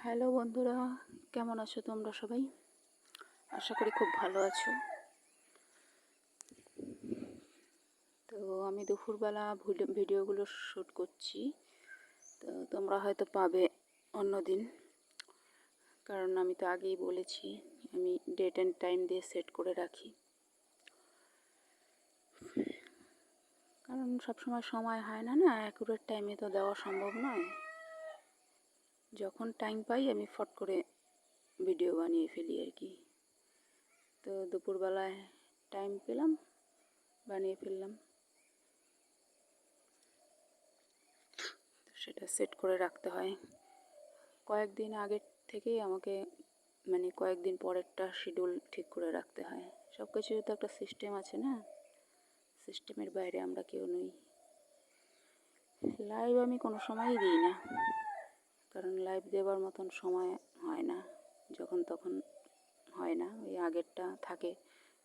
Hello বন্ধুরা, কেমন আছো তোমরা সবাই? আশা করি খুব ভালো আছো। তো আমি দুপুরবেলা ভিডিওগুলো শ্যুট করছি, তো তোমরা হয়তো পাবে অন্য দিন, কারণ আমি তো আগেই বলেছি আমি ডেট অ্যান্ড টাইম দিয়ে সেট করে রাখি, কারণ সবসময় সময় হয় না, অ্যাকুরেট টাইমে তো দেওয়া সম্ভব নয়। যখন টাইম পাই আমি ফট করে ভিডিও বানিয়ে ফেলি আর কি। তো দুপুরবেলায় টাইম পেলাম, বানিয়ে ফেললাম। সেটা সেট করে রাখতে হয় কয়েকদিন আগের থেকেই আমাকে, কয়েকদিন পরেরটা শিডিউল ঠিক করে রাখতে হয়। সব কিছুর তো একটা সিস্টেম আছে না, সিস্টেমের বাইরে আমরা কেউ নই। লাইভ আমি কোনো সময়ই দিই না, কারণ লাইভ দেওয়ার মতন সময় হয় না, যখন তখন হয় না। ওই আগেরটা থাকে,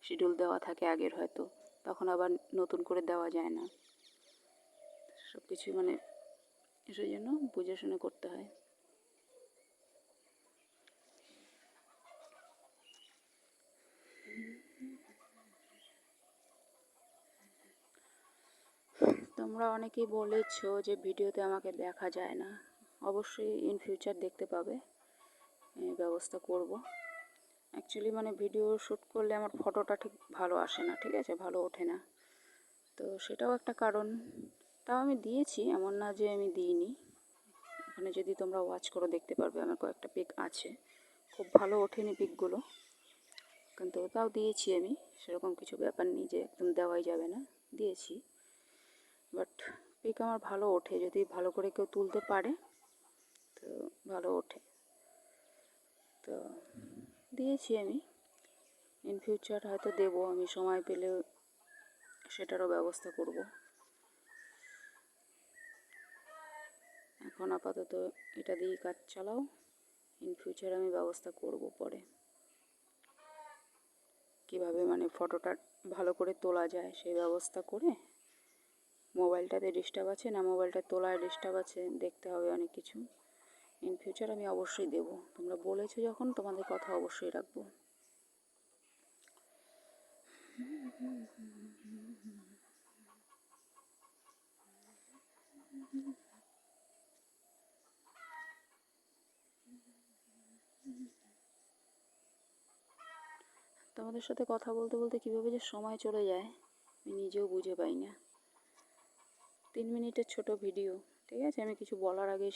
শিডিউল দেওয়া থাকে আগের, হয়তো তখন আবার নতুন করে দেওয়া যায় না। সব কিছু সেই জন্য বুঝে শুনে করতে হয়। তোমরা অনেকেই বলেছো যে ভিডিওতে আমাকে দেখা যায় না। অবশ্যই ইন ফিউচার দেখতে পাবে, ব্যবস্থা করব। অ্যাকচুয়ালি ভিডিও শ্যুট করলে আমার ফটোটা ঠিক ভালো আসে না, ঠিক আছে, ভালো ওঠে না। তো সেটাও একটা কারণ। তাও আমি দিয়েছি, এমন না যে আমি দিইনি। ওখানে যদি তোমরা ওয়াচ করো দেখতে পারবে আমার কয়েকটা পিক আছে, খুব ভালো ওঠেনি পিকগুলো, কিন্তু তাও দিয়েছি আমি। সেরকম কিছু ব্যাপার নেই যে একদম দেওয়াই যাবে না, দিয়েছি। বাট পিক আমার ভালো ওঠে, যদি ভালো করে কেউ তুলতে পারে তো ভালো ওঠে। তো দিয়েছি আমি, ইন ফিউচার হয়তো দেবো, আমি সময় পেলে সেটারও ব্যবস্থা করব। এখন আপাতত এটা দিয়েই কাজ চালাও, ইন ফিউচার আমি ব্যবস্থা করব পরে, কীভাবে ফটোটা ভালো করে তোলা যায় সেই ব্যবস্থা করে। মোবাইলটাতে ডিস্টার্ব আছে না, মোবাইলটা তোলায় ডিস্টার্ব আছে, দেখতে হবে অনেক কিছু। ইন ফিউচার আমি অবশ্যই দেবো, তোমরা বলেছো যখন তোমাদের কথা অবশ্যই রাখবো। তোমাদের সাথে কথা বলতে বলতে কীভাবে যে সময় চলে যায় আমি নিজেও বুঝে পাই না। 3 মিনিটের ছোট ভিডিও, ঠিক আছে, আমি কিছু বলার আগে